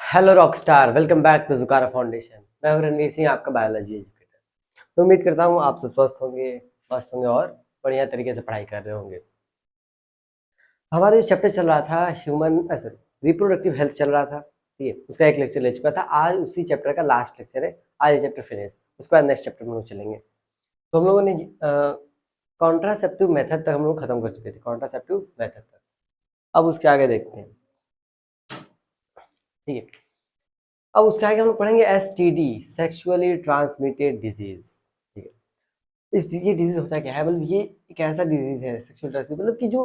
Hello rockstar, welcome back to Jukara Foundation. मैं हूं रणवीर सिंह, आपका बायोलॉजी एजुकेटर। तो उम्मीद करता हूं आप सब स्वस्थ होंगे, मस्त होंगे और बढ़िया तरीके से पढ़ाई कर रहे होंगे। हमारा जो चैप्टर चल रहा था ह्यूमन सॉरी रिप्रोडक्टिव हेल्थ चल रहा था, ठीक है। उसका एक लेक्चर ले चुका था, आज उसी चैप्टर का लास्ट लेक्चर है। आज ये चैप्टर फिनिश, उसके बाद नेक्स्ट चैप्टर में हम लोग चलेंगे। तो हम लोगों ने कॉन्ट्रासेप्टिव मेथड तक हम लोग खत्म कर चुके थे, कॉन्ट्रासेप्टिव मेथड तक। अब उसके आगे देखते हैं, ठीक है। अब उसके आगे हम लोग पढ़ेंगे एसटीडी, सेक्सुअली ट्रांसमिटेड डिजीज, ठीक है। ये डिजीज होता क्या है, मतलब ये एक ऐसा डिजीज है सेक्सुअल ट्रांसमिट, मतलब कि जो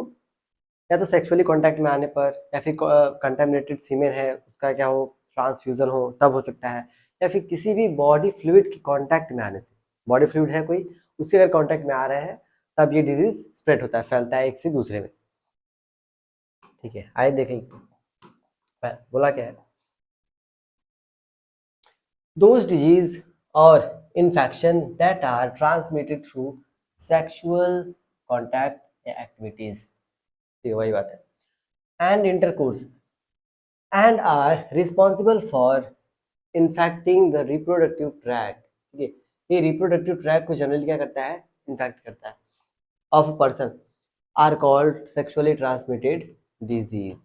या तो सेक्सुअली कांटेक्ट में आने पर, या फिर कंटामिनेटेड सीमेन है उसका क्या हो, ट्रांसफ्यूजन हो तब हो सकता है, या फिर किसी भी बॉडी फ्लूइड के कांटेक्ट में आने से, बॉडी फ्लूइड है कोई, उसके अगर कांटेक्ट में आ रहे हैं तब ये डिजीज स्प्रेड होता है, फैलता है एक से दूसरे में, ठीक है। आइए देख लेते हैं बोला क्या है। Those disease or infection that are transmitted through sexual contact activities, ठीक है वही बात है, and intercourse, and are responsible for infecting the reproductive tract, ठीक है। ये reproductive tract को जनरली क्या करता है, इन्फेक्ट करता है, of a person are called sexually transmitted disease।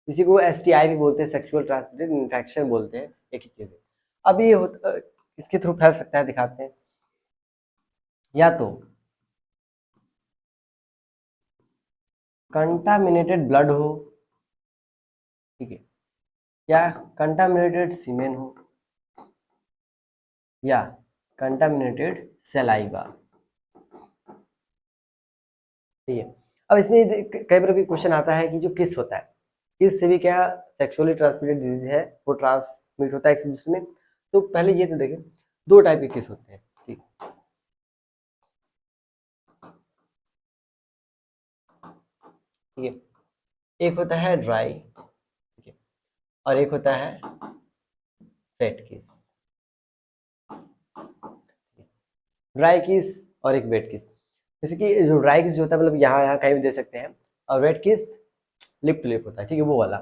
इसी को एसटीआई भी बोलते हैं, सेक्सुअल ट्रांसमिटेड इन्फेक्शन बोलते हैं, एक ही चीज है। अब ये किसके थ्रू फैल सकता है दिखाते हैं। या तो कंटामिनेटेड ब्लड हो, ठीक है, या कंटामिनेटेड सीमेन हो, या कंटामिनेटेड सलाइवा, ठीक है। अब इसमें कई बार भी क्वेश्चन आता है कि जो किस होता है, किस से भी क्या सेक्सुअली ट्रांसमिटेड डिजीज है, वो ट्रांसमिट होता है एक दूसरे में। तो पहले ये तो देखें, दो टाइप के किस होते हैं, ठीक, ठीक है। एक होता है ड्राई, ठीक है, और एक होता है वेट किस। ड्राई किस और एक वेट किस। जैसे कि जो ड्राई किस जो होता है, मतलब यहाँ यहाँ कहीं भी दे सकते हैं, और वेट किस लिप टू लिप होता है, ठीक है, वो वाला।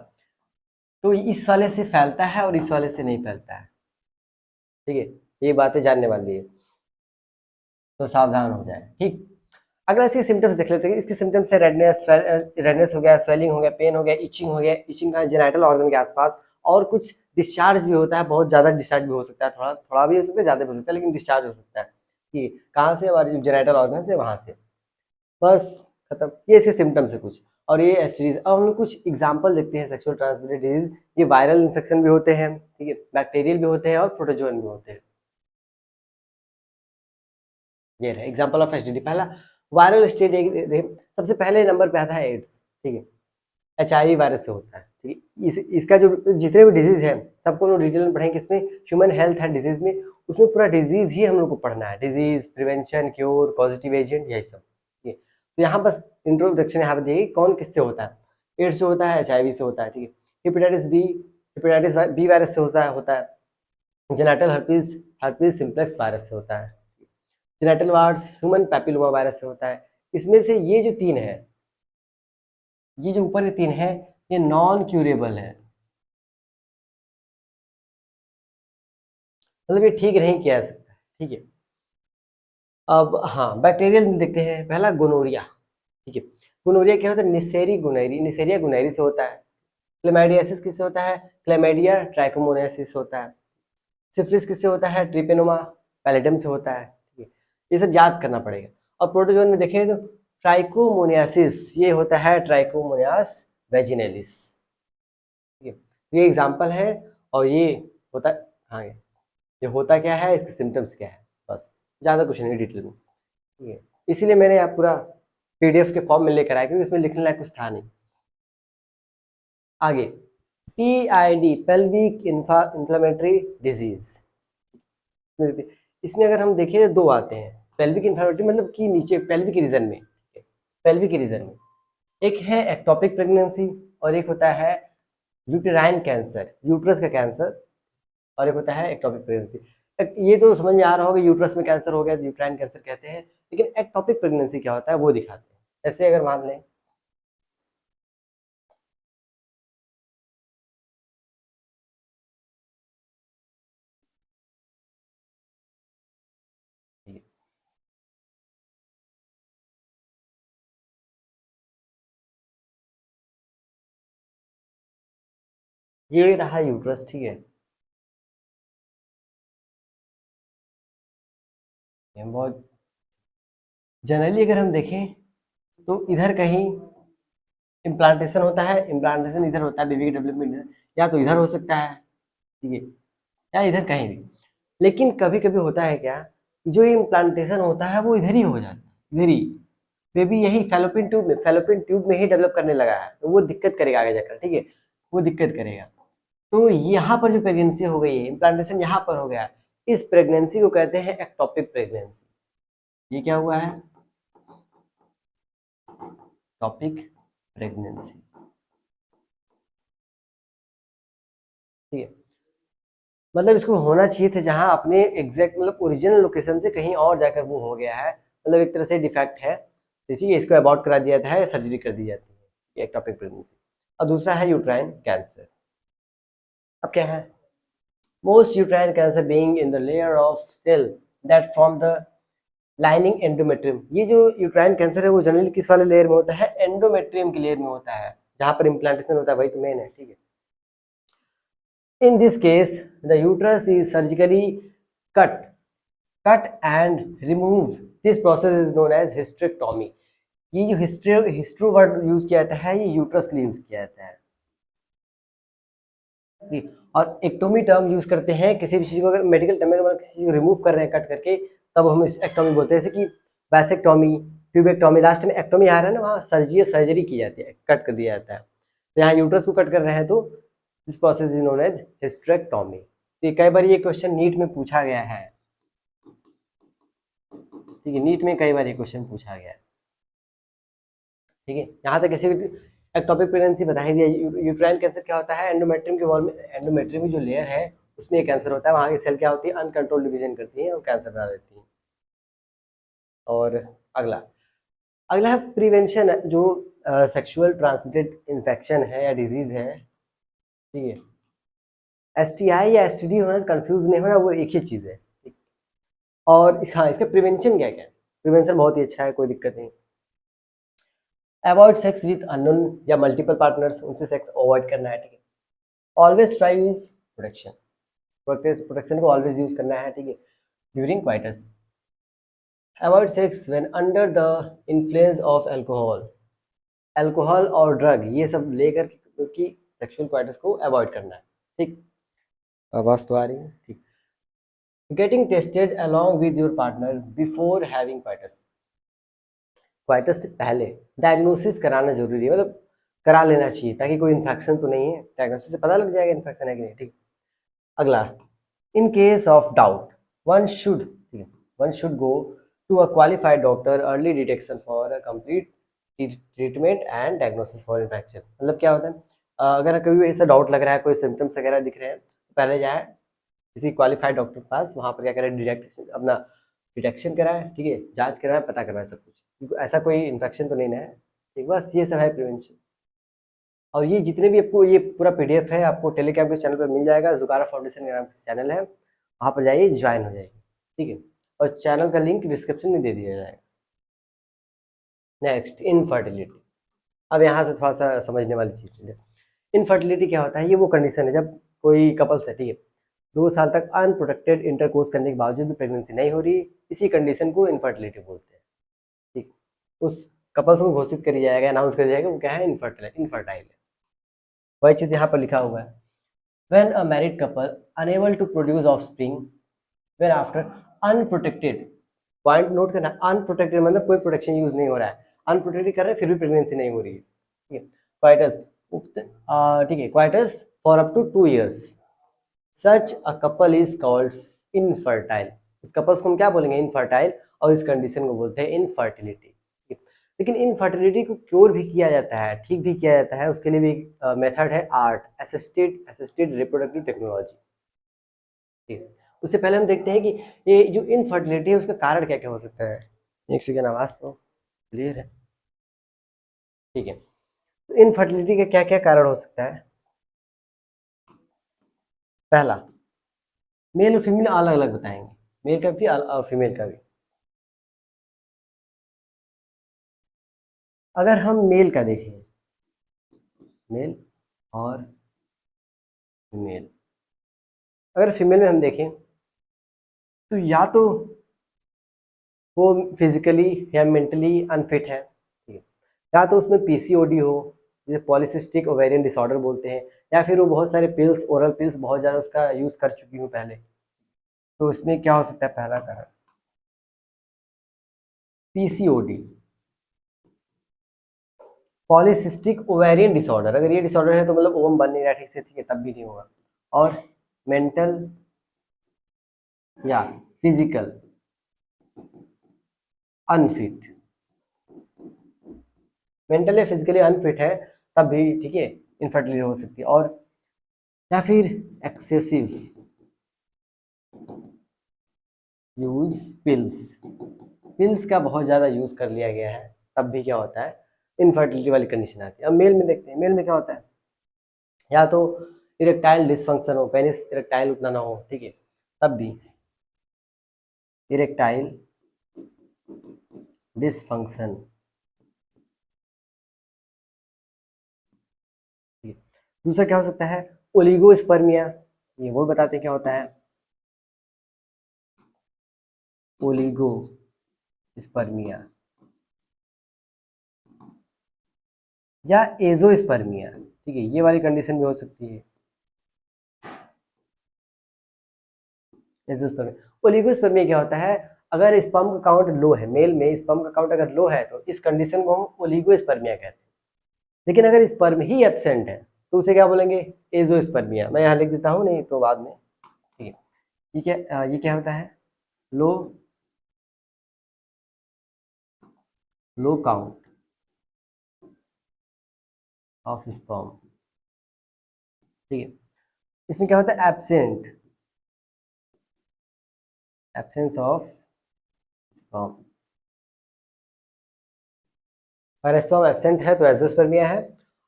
तो इस वाले से फैलता है और इस वाले से नहीं फैलता है, ठीक है। ये बातें जानने वाली है, तो सावधान हो जाए, ठीक। अगला इसके सिम्टम्स देख लेते हैं। इसके सिम्टम्स है रेडनेस, रेडनेस हो गया, स्वेलिंग हो गया, पेन हो गया, इचिंग हो गया, इचिंग का जेनाइटल ऑर्गन के आसपास, और कुछ डिस्चार्ज भी होता है, बहुत ज्यादा डिस्चार्ज भी हो सकता है, थोड़ा थोड़ा भी हो सकता है, ज्यादा भी हो सकता है, लेकिन डिस्चार्ज हो सकता है, ठीक है। कहाँ से, हमारे जेनाइटल ऑर्गन से, वहां से, बस खत्म। ये इसके सिम्टम्स है कुछ। और ये एसटीडीज, अब हम लोग कुछ एग्जांपल देखते हैं सेक्सुअल ट्रांसमिटेड डिजीज। ये वायरल इन्फेक्शन भी होते हैं, ठीक है, बैक्टीरियल भी होते हैं और प्रोटोजोन भी होते हैं। ये रहे एग्जांपल ऑफ एसटीडी। पहला वायरल एसटीडी, सबसे पहले नंबर पे आता है एड्स, ठीक है, एचआईवी वायरस से होता है, ठीक है। इसका जो जितने भी डिजीज है सबको हम डिटेल में पढ़ेंगे, किसमें, ह्यूमन हेल्थ एंड डिजीज में। उसमें पूरा डिजीज ही हम लोग को पढ़ना है, disease, prevention, cure, positive agent, यही सब, ठीक है। तो यहाँ बस इंट्रोडक्शन यहाँ पे देखिए कौन किससे होता है। एड्स से होता है, एचआईवी से होता है, ठीक है। हेपेटाइटिस बी वायरस से होता है। Genital herpes, herpes simplex virus से होता है। Genital wards human papilloma virus से होता है। इसमें से ये जो तीन है, ये जो ऊपर के तीन है, ये नॉन क्यूरेबल है, मतलब ये ठीक नहीं किया जा सकता, ठीक है। अब हाँ, बैक्टीरियल में देखते हैं। पहला गोनोरिया, ठीक है। गोनोरिया क्या होता है, निसेरी गुनैरी, निसेरिया गुनैरी से होता है। क्लेमाइडियासिस किससे होता है, क्लेमाइडिया ट्राइकोमोनासिस से होता है। सिफिलिस किससे होता है, ट्रिपेनोमा पैलिडम से होता है, ठीक है। ये सब याद करना पड़ेगा। और प्रोटोजोन में देखें तो ट्राइकोमोनियासिस, ये होता है ट्राइकोमोनियास वेजिनेलिस, ठीक है। ये एग्जाम्पल है। और ये होता, हाँ, ये होता क्या है, इसके सिम्टम्स क्या है, बस, ज़्यादा कुछ नहीं डिटेल में, ठीक है। इसीलिए मैंने आप पूरा पीडीएफ के फॉर्म में लेकर आया, क्योंकि इसमें लिखने लायक कुछ था नहीं। आगे पीआईडी, पेल्विक इंफ्लेमेटरी डिजीज। इसमें अगर हम देखें तो दो आते हैं। पेल्विक इंफ्लेमेटरी मतलब कि नीचे पेल्विक रीजन में, पेल्विक रीजन में एक है एक्टोपिक प्रेगनेंसी, और एक होता है यूटेराइन कैंसर, यूट्रस का कैंसर, और एक होता है एक्टोपिक प्रेगनेंसी। ये तो समझ में आ रहा होगा, यूट्रस में कैंसर हो गया तो यूट्राइन कैंसर कहते हैं, लेकिन एक्टोपिक प्रेगनेंसी क्या होता है वो दिखाते हैं। जैसे अगर मान लें ये रहा यूट्रस, ठीक है। ये बहुत जनरली अगर हम देखें तो इधर कहीं इम्प्लांटेशन होता है, इम्प्लांटेशन इधर होता है, बेबी की डेवलपमेंट इधर, या तो इधर हो सकता है, ठीक है, या इधर कहीं भी। लेकिन कभी कभी होता है क्या, जो इम्प्लांटेशन होता है वो इधर ही हो जाता है, इधर ही बेबी यही फैलोपियन ट्यूब में ही डेवलप करने लगा है, तो वो दिक्कत करेगा आगे जाकर, ठीक है, वो दिक्कत करेगा। तो यहाँ पर जो प्रेगनेंसी हो गई है, इम्प्लांटेशन यहाँ पर हो गया, इस प्रेगनेंसी को कहते हैं एक्टोपिक प्रेगनेंसी। ये क्या हुआ है, टॉपिक प्रेगनेंसी, ठीक है। मतलब इसको होना चाहिए था जहां अपने एग्जैक्ट मतलब ओरिजिनल लोकेशन से कहीं और जाकर वो हो गया है, मतलब एक तरह से डिफेक्ट है, तो ठीक है, इसको अबॉर्ट करा दिया जाता है, सर्जरी कर दी जाती है, ये एक्टोपिक प्रेगनेंसी। और दूसरा है यूट्राइन कैंसर। अब क्या है, most uterine cancer being in the layer of cell that from the lining endometrium. ये जो यूट्राइन कैंसर है वो जनरली किस वाले लेयर में होता है, एंडोमेट्रियम की लेयर में होता है, जहां पर इम्प्लांटेशन होता है, वही तो मेन है, ठीक है। In this case, the uterus is surgically cut and removed. This process is known as hysterectomy. ये जो हिस्ट्रो वर्ड यूज किया जाता है, ये यूट्रस के लिए यूज किया जाता है। और एक्टोमी टर्म यूज करते हैं किसी भी चीज को, अगर मेडिकल टर्म में किसी चीज को रिमूव कर रहे हैं कट करके, तब हम इस एक्टोमी बोलते हैं, जैसे कि वैसेक्टोमी, ट्यूबेक्टोमी, लास्ट में एक्टोमी आ रहा है ना, वहाँ सर्जरी की जाती है, कट कर दिया जाता है। तो यहाँ यूट्रस को कट कर रहे हैं तो this process is known as hysterectomy. तो कई बार ये क्वेश्चन नीट में पूछा गया है, ठीक है, नीट में कई बार ये क्वेश्चन पूछा गया है, ठीक है। यहाँ तक किसी एक्टोपिक प्रेगनेंसी बता ही दिया। यूट्राइन कैंसर क्या होता है, एंडोमेट्रियम के वॉल में, एंडोमेट्रियम की जो लेयर है उसमें एक कैंसर होता है, वहाँ की सेल क्या होती है, अनकंट्रोल डिवीजन करती है और कैंसर बना देती है। और अगला अगला है प्रिवेंशन, जो सेक्सुअल ट्रांसमिटेड इन्फेक्शन है या डिजीज है, ठीक है। एसटीआई या एसटीडी होना, कंफ्यूज नहीं होना, वो एक ही चीज है। और हाँ, इसका प्रिवेंशन क्या क्या है, प्रिवेंशन बहुत ही अच्छा है, कोई दिक्कत नहीं। अवॉइड सेक्स विद अननोन या मल्टीपल पार्टनर्स, उनसे सेक्स अवॉइड करना है, ठीक है। Always try use protection, protection को ऑलवेज यूज करना है, ठीक है, during coitus. Avoid sex when under the influence of alcohol, alcohol और ड्रग ये सब लेकर क्योंकि सेक्सुअल क्वाइटस को अवॉइड करना है, ठीक। आवाज तो आ रही है, ठीक। Getting tested along with your partner before having coitus, coitus से पहले डायग्नोसिस कराना जरूरी है, मतलब करा लेना चाहिए, ताकि कोई इन्फेक्शन तो नहीं है, डायग्नोसिस से पता लग जाएगा इन्फेक्शन है कि नहीं, ठीक। अगला, in case of doubt one should, ठीक है, one should go to a qualified doctor, early detection for a complete treatment and diagnosis for infection. मतलब क्या होता है, अगर कभी ऐसा डाउट लग रहा है, कोई सिम्टम्स वगैरह दिख रहे हैं, तो पहले जाए किसी क्वालिफाइड डॉक्टर के पास, वहाँ पर क्या करें, डिटेक्शन अपना डिटेक्शन कराएं, ठीक है, जांच कराएं, पता करवाएं सब कुछ, क्योंकि ऐसा कोई इन्फेक्शन तो नहीं ना है, ठीक। बस ये सब है प्रिवेंशन। और ये जितने भी आपको ये पूरा पीडीएफ है, आपको टेलीग्राम के चैनल पर मिल जाएगा, जुगारा फाउंडेशन नाम का चैनल है, वहाँ पर जाइए, ज्वाइन हो जाएगी, ठीक है। और चैनल का लिंक डिस्क्रिप्शन में दे दिया जाएगा। Next, infertility. अब यहाँ से थोड़ा सा समझने वाली चीज़ है। इनफर्टिलिटी क्या होता है, ये वो कंडीशन है जब कोई कपल्स है, ठीक है, 2 साल तक अनप्रोटेक्टेड इंटरकोर्स करने के बावजूद भी प्रेगनेंसी नहीं हो रही, इसी कंडीशन को इनफर्टिलिटी बोलते हैं, ठीक। उस कपल्स को घोषित कर जाएगा, अनाउंस कर जाएगा, वो क्या है, इनफर्टाइल है। वही चीज़ यहाँ पर लिखा हुआ है, when a married couple unable to produce offspring when after unprotected, point note करना, अनप्रोटेक्टेड मतलब कोई प्रोटेक्शन यूज नहीं हो रहा है, अनप्रोटेक्टेड कर रहे हैं फिर भी प्रेगनेंसी नहीं हो रही है, ठीक है, क्वाइटस, ठीक है, coitus for up to 2 years, such a couple is called infertile. इस कपल्स को हम क्या बोलेंगे, इनफर्टाइल, और इस कंडीशन को बोलते हैं इनफर्टिलिटी। लेकिन इनफर्टिलिटी को क्योर भी किया जाता है, ठीक भी किया जाता है, उसके लिए भी मेथड है आर्ट असिस्टेड रिप्रोडक्टिव टेक्नोलॉजी, ठीक है। उससे पहले हम देखते हैं कि ये जो इनफर्टिलिटी है उसका कारण क्या क्या हो सकता है। एक सेकेंड, आवाज तो क्लियर है, ठीक है। तो इनफर्टिलिटी का क्या क्या कारण हो सकता है। पहला, मेल और फीमेल अलग अलग बताएंगे, मेल का भी और फीमेल का भी। अगर हम मेल का देखें, मेल और फीमेल। अगर फीमेल में हम देखें तो या तो वो फिजिकली या मेंटली अनफिट है, ठीक है, या तो उसमें पीसीओडी हो, जिसे पॉलिसिस्टिक ओवेरियन डिसऑर्डर बोलते हैं, या फिर वो बहुत सारे पिल्स, ओरल पिल्स बहुत ज़्यादा उसका यूज़ कर चुकी हूँ पहले। तो इसमें क्या हो सकता है पहला कारण, पीसीओडी, पॉलिसिस्टिक ओवेरियन डिसऑर्डर। अगर ये डिसऑर्डर है तो मतलब ओवम बन नहीं रहा ठीक से, ठीक है, तब भी नहीं होगा। और मेंटल या फिजिकल अनफिट, मेंटल या फिजिकली अनफिट है तब भी, ठीक है, इनफर्टिलिटी हो सकती है। और या फिर एक्सेसिव यूज पिल्स, पिल्स का बहुत ज़्यादा यूज़ कर लिया गया है, तब भी क्या होता है, इनफर्टिलिटी वाली कंडीशन आती है। अब मेल में देखते हैं, मेल में क्या होता है, या तो इरेक्टाइल डिसफंक्शन हो, पेनिस इरेक्टाइल उतना ना हो, ठीक है, तब भी इरेक्टाइल डिसफंक्शन, ठीक है। दूसरा क्या हो सकता है, ओलिगोस्पर्मिया, ये वो बताते हैं क्या होता है, ओलिगोस्पर्मिया या एजोस्पर्मिया, ठीक है, ये वाली कंडीशन भी हो सकती है, एजोस्पर्मिया। ओलिगोस्पर्मिया क्या होता है, अगर स्पर्म का काउंट लो है, मेल में स्पर्म का काउंट अगर लो है तो इस कंडीशन को हम ओलिगोस्पर्मिया कहते हैं। लेकिन अगर स्पर्म ही एब्सेंट है तो उसे क्या बोलेंगे, एजोस्पर्मिया। मैं यहाँ लिख देता हूँ, नहीं तो बाद में, ठीक है। ये क्या होता है, लो लो काउंट ऑफ स्पर्म, ठीक है। इसमें क्या होता है, एब्सेंस ऑफ स्पर्म। अगर स्पर्म एब्सेंट है तो एजोस्पर्मिया है,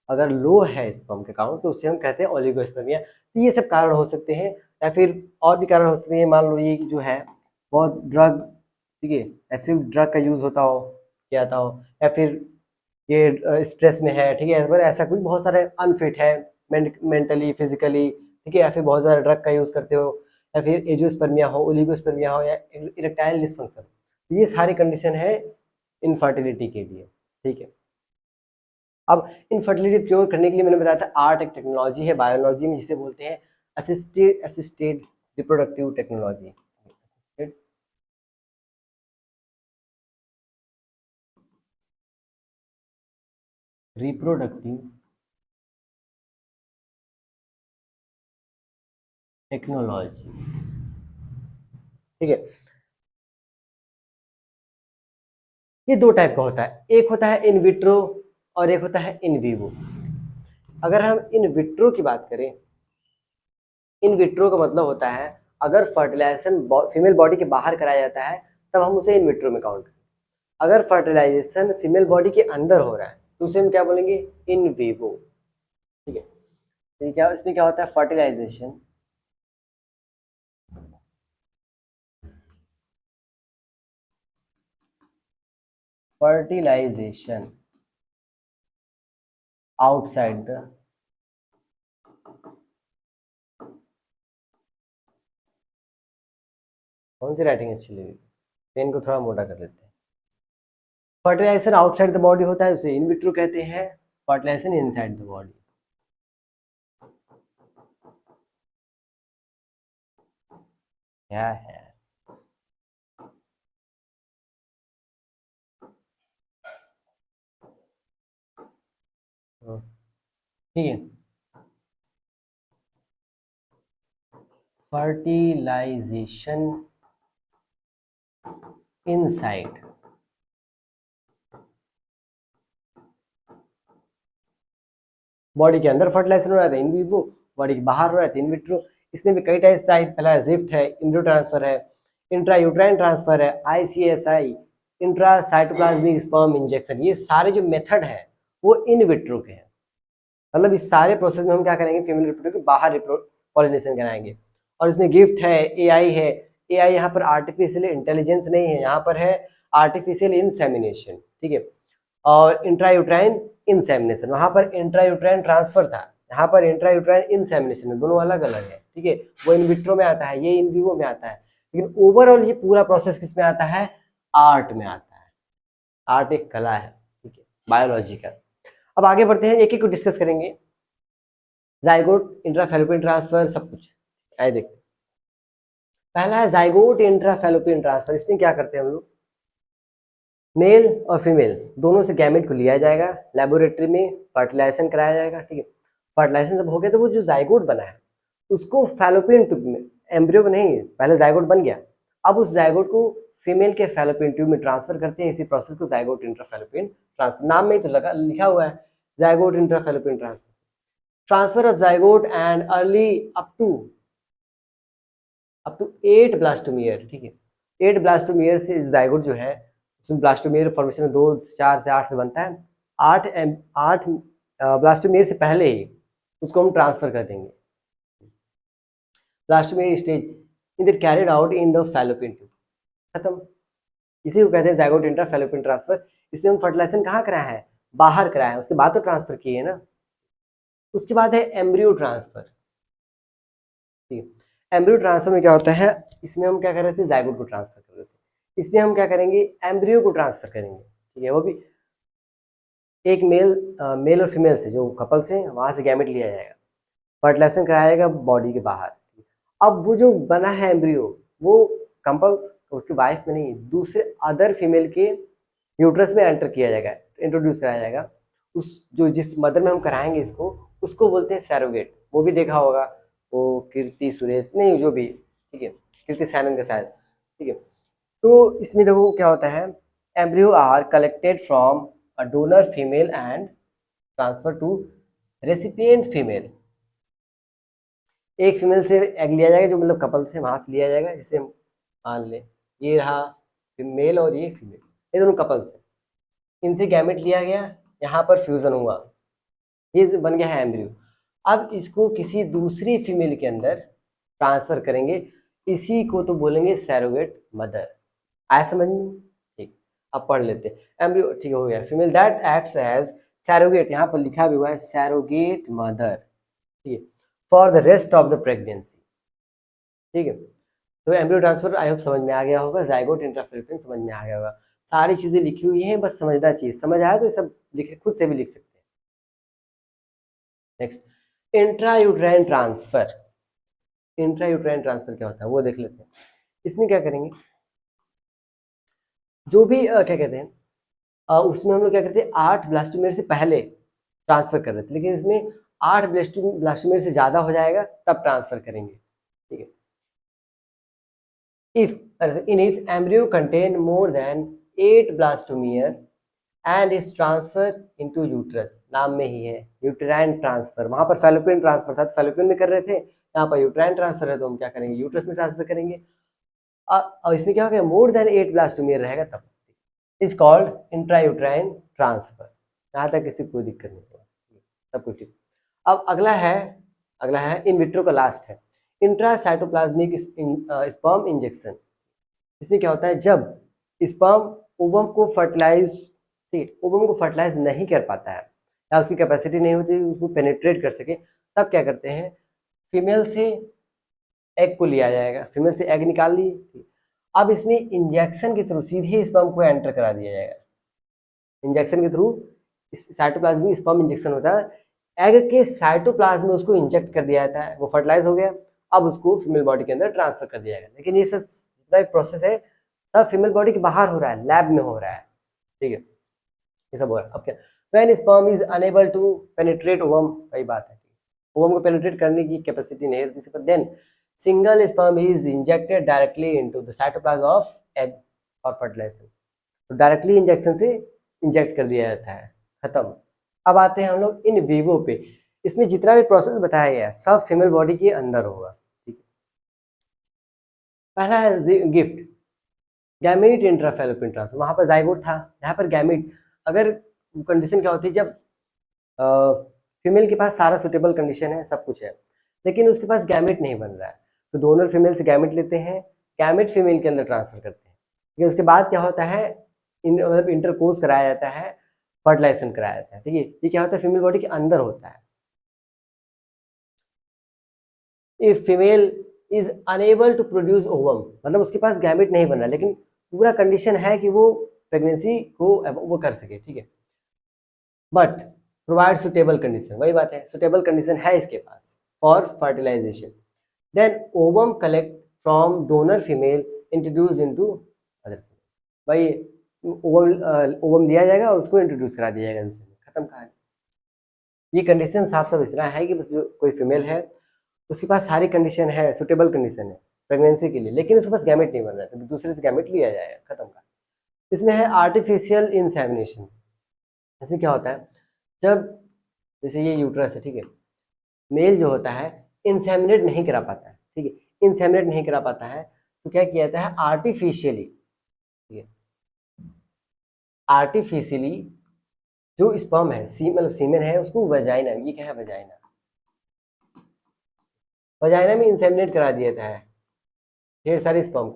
अगर लो है स्पर्म का काउंट तो उसे हम कहते हैं ओलिगोस्पर्मिया। तो ये सब कारण हो सकते हैं, या फिर और भी कारण हो सकते हैं। मान लो ये जो है बहुत ड्रग, ठीक है, एक्सिव ड्रग का यूज़ होता हो, किया जाता हो, या फिर ये स्ट्रेस में है, ठीक है, मतलब ऐसा कुछ बहुत सारे अनफिट है, मेंटली फिजिकली, ठीक है, या फिर बहुत ज़्यादा ड्रग का यूज़ करते हो, या फिर एजोस्पर्मिया हो, ओलिगोस्पर्मिया हो, या इरेक्टाइल डिसफंक्शन, ये सारी कंडीशन है इनफर्टिलिटी के लिए, ठीक है। अब इनफर्टिलिटी क्योर करने के लिए मैंने बताया था, आर्ट एक टेक्नोलॉजी है बायोलॉजी में, जिसे बोलते हैं assisted reproductive technology, reproductive technology, ठीक है। ये दो टाइप का होता है, एक होता है इन विट्रो और एक होता है इन विवो। अगर हम इन विट्रो की बात करें, इन विट्रो का मतलब होता है अगर फर्टिलाइजेशन फीमेल बॉडी के बाहर कराया जाता है तब हम उसे इन विट्रो में काउंट करें। अगर फर्टिलाइजेशन फीमेल बॉडी के अंदर हो रहा है तो उसे हम क्या बोलेंगे, इन विवो, ठीक है। तो क्या इसमें क्या होता है, फर्टिलाइजेशन फर्टिलाइजेशन आउटसाइड द, कौन सी राइटिंग अच्छी लगी, पेन को थोड़ा मोटा कर लेते हैं। फर्टिलाइजेशन आउटसाइड द बॉडी होता है उसे इन विट्रो कहते हैं, फर्टिलाइजेशन इनसाइड द बॉडी क्या है। ठीक है, फर्टिलाइजेशन इनसाइड, बॉडी के अंदर फर्टिलाइजेशन हो रहा था इन विवो, बॉडी के बाहर हो रहा था इन विट्रो। इसमें भी कई टाइप्स टाइप, पहला जिफ्ट है, इम्ब्रियो ट्रांसफर है, इंट्रा यूट्राइन ट्रांसफर है, ICSI, intra cytoplasmic sperm injection, ये सारे जो मेथड है वो इन विट्रो के हैं। मतलब इस सारे प्रोसेस में हम क्या करेंगे, फीमेल रिप्रोडक्टिव के बाहर पॉलिनेशन कराएंगे। और इसमें गिफ्ट है, एआई है। एआई यहाँ पर आर्टिफिशियल इंटेलिजेंस नहीं है, यहाँ पर है आर्टिफिशियल इंसेमिनेशन, ठीक है। और इंट्रायूट्राइन इंसेमिनेशन, वहाँ पर इंट्रायूट्राइन ट्रांसफर था, यहाँ पर इंट्रा यूट्राइन इंसेमिनेशन है, दोनों अलग अलग है, ठीक है। वो इन विट्रो में आता है, ये इन विवो में आता है, लेकिन ओवरऑल ये पूरा प्रोसेस किस में आता है, आर्ट में आता है। आर्ट एक कला है, ठीक है, बायोलॉजी का। अब आगे बढ़ते हैं, एक एक को डिस्कस करेंगे, जाइगोट, इंट्राफैलोपियन ट्रांसफर, सब कुछ आइए देखते हैं। पहला है जाइगोट इंट्राफैलोपियन ट्रांसफर। इसमें क्या करते हैं हम लोग, मेल और फीमेल दोनों से गैमेट को लिया जाएगा, लेबोरेटरी में फर्टिलाइजेशन कराया जाएगा, ठीक है। फर्टिलाइजेशन जब हो गया तो वो जो जाइगोट बना है उसको फैलोपियन ट्यूब में, एम्ब्रियो को नहीं, पहले जाइगोट बन गया, अब उस जाइगोट को फीमेल के फैलोपियन ट्यूब में ट्रांसफर करते हैं। इसी प्रोसेस को जाइगोट इंट्राफैलोपियन ट्रांसफर, नाम में ही तो लगा लिखा हुआ है, zygote intrafallopian transfer. Transfer of zygote and early up to 8 blastomere, ठीक है। 8 ब्लास्टोमियर से जाइगोट जो है उसमें ब्लास्टोमियर फॉर्मेशन 2, 4 से 8 से बनता है। 8 ब्लास्टोमियर से पहले ही उसको हम ट्रांसफर कर देंगे। Blastomere stage in that carried out in the fallopian tube, खत्म। इसी को कहते हैं जाइगोट इंट्राफैलोपियन ट्रांसफर। इसमें हम फर्टिलाइजेशन कहाँ कराया है, बाहर कराया है, उसके बाद तो ट्रांसफर किए ना। उसके बाद है एम्ब्रियो ट्रांसफर, ठीक है। एम्ब्रियो ट्रांसफर में क्या होता है, इसमें हम क्या कर रहे थे, जाइगोट को ट्रांसफर कर रहे थे, इसमें हम क्या करेंगे, एम्ब्रियो को ट्रांसफर करेंगे, ठीक है। वो भी एक मेल और फीमेल से, जो कपल्स हैं वहां से गैमेट लिया जाएगा, फर्टिलाइजेशन कराया जाएगा बॉडी के बाहर। अब वो जो बना है एम्ब्रियो, वो कपल्स उसकी वाइफ में नहीं, दूसरे अदर फीमेल के यूट्रस में एंटर किया जाएगा, इंट्रोड्यूस कराया जाएगा। उस जो जिस मदर में हम कराएंगे इसको, उसको बोलते हैं सैरोगेट। वो भी देखा होगा, वो कीर्ति सुरेश नहीं, जो भी, ठीक है, कीर्ति सैनन का शायद, ठीक है। तो इसमें देखो क्या होता है, embryo are collected from a donor female and transfer to recipient female. एक फीमेल से एग लिया जाएगा, जो मतलब कपल से वहां से लिया जाएगा, जैसे हम मान लें ये रहा मेल और ये फीमेल, ये दोनों कपल्स हैं, इनसे गैमेट लिया गया, यहाँ पर फ्यूजन हुआ, ये बन गया है एम्ब्रियो। अब इसको किसी दूसरी फीमेल के अंदर ट्रांसफर करेंगे, इसी को तो बोलेंगे सैरोगेट मदर। आया समझ में, ठीक। अब पढ़ लेते हैं एम्ब्रियो, ठीक हो गया। Female that acts as surrogate, यहाँ पर लिखा भी हुआ है सैरोगेट मदर, ठीक है, for the rest of the pregnancy, ठीक है। तो एम्ब्रियो ट्रांसफर आई होप समझ में आ गया होगा, जाइगोट इंट्राफैलोपियन समझ में आ गया होगा, सारी चीजें लिखी हुई हैं, बस समझना चाहिए, समझ आया तो ये सब लिखे, खुद से भी लिख सकते हैं। Next intrauterine transfer. Intrauterine transfer क्या होता है वो देख लेते हैं। इसमें क्या करेंगे, जो भी क्या कहते हैं, उसमें हम लोग क्या करते हैं, 8 ब्लास्टोमियर से पहले ट्रांसफर कर रहे थे, लेकिन इसमें 8 ब्लास्टोमियर से ज्यादा हो जाएगा तब ट्रांसफर करेंगे, ठीक है। if embryo contain more than 8 blastomere and is transferred into uterus, नाम में ही है यूटेराइन ट्रांसफर, वहां पर फैलोपियन ट्रांसफर था तो फैलोपियन में कर रहे थे, यहाँ पर यूटेराइन ट्रांसफर है तो हम क्या करेंगे, यूट्रस में ट्रांसफर करेंगे। और इसमें क्या होगा, मोर देन 8 ब्लास्टोमियर रहेगा तब, इज कॉल्ड इंट्रायूट्राइन ट्रांसफर। यहाँ तक किसी कोई दिक्कत नहीं होगा, सब कुछ ठीक। अब अगला है इन विट्रो का लास्ट है, इंट्रासाइटोप्लाज्मिक स्पर्म इंजेक्शन। इसमें क्या होता है, जब स्पर्म ओवम को फर्टिलाइज, ठीक, ओवम को फर्टिलाइज नहीं कर पाता है या उसकी कैपेसिटी नहीं होती उसको पेनिट्रेट कर सके, तब क्या करते हैं, फीमेल से एग को लिया जाएगा, फीमेल से एग निकाल ली, अब इसमें इंजेक्शन के थ्रू सीधे स्पर्म को एंटर करा दिया जाएगा। इंजेक्शन के थ्रू साइटोप्लाज्मिक स्पर्म इंजेक्शन होता है, एग के साइटोप्लाज्म में उसको इंजेक्ट कर दिया जाता है, वो फर्टिलाइज हो गया, अब उसको फीमेल बॉडी के अंदर ट्रांसफर कर दिया जाएगा। लेकिन ये सब जितना भी प्रोसेस है सब फीमेल बॉडी के बाहर हो रहा है, लैब में हो रहा है, ठीक है, ये सब हो रहा है। अब क्या, when sperm is unable to penetrate ovum, वही बात है, ओवम को पेनिट्रेट करने की कैपेसिटी नहीं रहती, पर then single sperm is injected directly into the cytoplasm of egg for fertilization. तो डायरेक्टली इंजेक्शन से इंजेक्ट कर दिया जाता है, खत्म। अब आते हैं हम लोग इन विवो पे, इसमें जितना भी प्रोसेस बताया गया है सब फीमेल बॉडी के अंदर होगा, ठीक है। पहला है गिफ्ट, गैमेट इंट्राफैलोपियन ट्रांसफर, वहां पर जाइगोट था, यहाँ पर गैमेट। अगर कंडीशन क्या होती है, जब फीमेल के पास सारा सुटेबल कंडीशन है, सब कुछ है, लेकिन उसके पास गैमेट नहीं बन रहा है, तो डोनर फीमेल से गैमेट लेते हैं, गैमेट फीमेल के अंदर ट्रांसफर करते हैं, लेकिन उसके बाद क्या होता है, मतलब इंटरकोर्स कराया जाता है, फर्टिलाइजेशन कराया जाता है, ठीक है। ये क्या होता है, फीमेल बॉडी के अंदर होता है, if female is unable to produce ovum, मतलब उसके पास गैमेट नहीं बन रहा, लेकिन पूरा कंडीशन है कि वो प्रेगनेंसी को वो कर सके, ठीक है, बट प्रोवाइड सुटेबल कंडीशन, वही बात है, सुटेबल कंडीशन है इसके पास for fertilization, then ovum collect from donor female introduce into other, भाई ओवम लिया जाएगा और उसको इंट्रोड्यूस करा दिया जाएगा दूसरे में, खत्म कहानी। ये कंडीशन साफ साफ इस तरह है कि बस जो कोई फीमेल है उसके पास सारी कंडीशन है, सुटेबल कंडीशन है प्रेगनेंसी के लिए, लेकिन उसके पास गैमेट नहीं बन रहा है, तो दूसरे से गैमेट लिया जाएगा, खत्म का। इसमें है आर्टिफिशियल इंसेमिनेशन। इसमें क्या होता है, जब जैसे ये यूट्रस है, ठीक है, मेल जो होता है इंसेमिनेट नहीं करा पाता है, ठीक है, इंसेमिनेट नहीं करा पाता है, तो क्या किया जाता है आर्टिफिशियली, ठीक है, आर्टिफिशियली जो स्पर्म है, मतलब सीमेन है, उसको वजाइना, ये क्या है वजाइना, वजाइना में इंसेमिनेट करा दिया जाता है ढेर सारे स्पर्म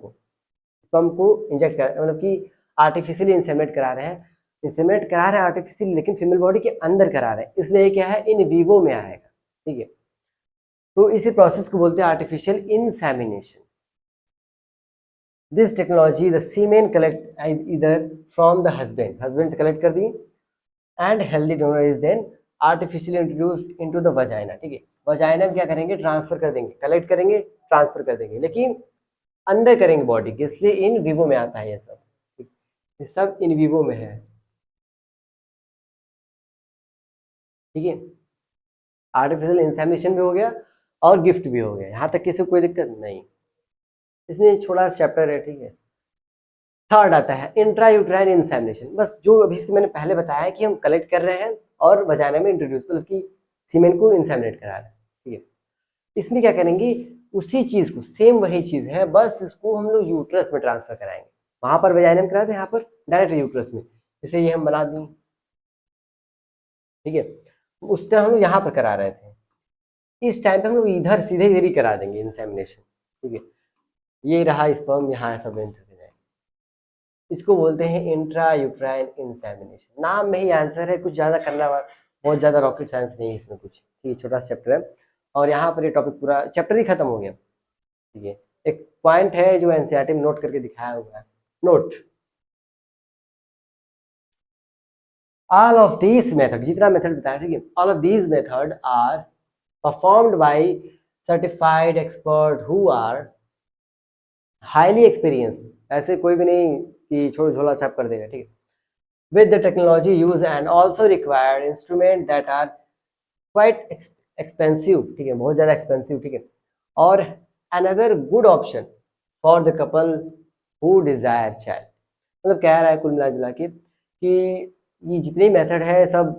को इंजेक्ट कर, मतलब कि आर्टिफिशियली इंसेमिनेट करा रहे हैं, इंसेमिनेट करा रहे हैं आर्टिफिशियली, लेकिन फीमेल बॉडी के अंदर करा रहे हैं, इसलिए क्या है इन विवो में आएगा, ठीक है। तो इसी प्रोसेस को बोलते हैं artificial insemination. This technology the semen collect इधर फ्रॉम द हस्बैंड से कलेक्ट कर दी, and healthy donor is then artificially introduce into the vagina, ठीक है, वजाइना में क्या करेंगे, ट्रांसफर कर देंगे, कलेक्ट करेंगे, ट्रांसफर कर देंगे, लेकिन अंदर करेंगे बॉडी के, इसलिए इन विवो में आता है ये सब, ये सब इन विवो में है, ठीक है। आर्टिफिशियल इंसेमिनेशन भी हो गया और गिफ्ट भी हो गया, यहाँ तक किसी को कोई दिक्कत नहीं। इसमें छोटा सा चैप्टर है, ठीक है। थर्ड आता है इंट्रा यूट्राइन इंसेमिनेशन, बस जो अभी से मैंने पहले बताया कि हम कलेक्ट कर रहे हैं और वजाना में इंट्रोड्यूस, मतलब कि सीमेन को इंसेमिनेट करा रहे हैं, ठीक है। इसमें क्या करेंगे, उसी चीज को, सेम वही चीज है, बस इसको हम लोग यूट्रस में ट्रांसफर कराएंगे, वहां पर वजाइना में कराते हैं, यहाँ पर डायरेक्ट यूट्रस में, जैसे ये हम बना दें, ठीक है। उस टाइम हम लोग यहाँ पर करा रहे थे, इस टाइम पे हम लोग इधर सीधे इधर ही करा देंगे इंसेमिनेशन, ठीक है। ये रहा स्पर्म, यहाँ सब एंटर हो जाएगा, इसको बोलते हैं इंट्रा यूट्राइन इंसेमिनेशन, नाम में ही आंसर है, कुछ ज़्यादा करना बहुत ज़्यादा रॉकेट साइंस नहीं है इसमें कुछ, ठीक है, छोटा सा चैप्टर है, और यहाँ पर ये टॉपिक पूरा चैप्टर ही खत्म हो गया, ठीक है। एक पॉइंट है जो एनसीईआरटी में नोट करके दिखाया हुआ है, note all of these method, जितना मेथड बताया, ठीक है, all of these method are performed by certified expert who are highly experience, ऐसे कोई भी नहीं कि छोड़ झोला छाप कर देगा, ठीक है, with the technology used and also required instrument that are quite expensive, ठीक है, बहुत ज़्यादा expensive, ठीक है, और another good option for the couple who desire child, मतलब कह रहा है कुल मिला जुला के कि ये जितने मेथड है सब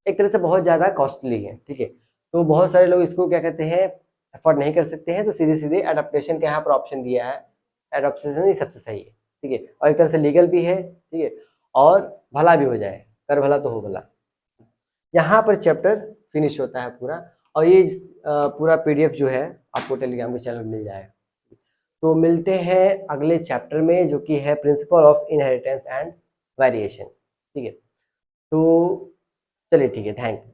एक तरह से बहुत ज़्यादा कॉस्टली है, ठीक है, तो बहुत सारे लोग इसको क्या कहते हैं अफोर्ड नहीं कर सकते हैं, तो सीधे सीधे एडाप्टेशन का यहाँ पर ऑप्शन दिया है, एडाप्टेशन ही सबसे सही है, ठीक है, और एक तरह से लीगल भी है, ठीक है, और भला भी हो जाए, कर भला तो हो भला। यहाँ पर चैप्टर फिनिश होता है पूरा, और ये पूरा पीडीएफ जो है आपको टेलीग्राम के चैनल में मिल जाएगा। तो मिलते हैं अगले चैप्टर में, जो कि है principle of inheritance and variation, ठीक है। तो चलिए ठीक है, थैंक यू।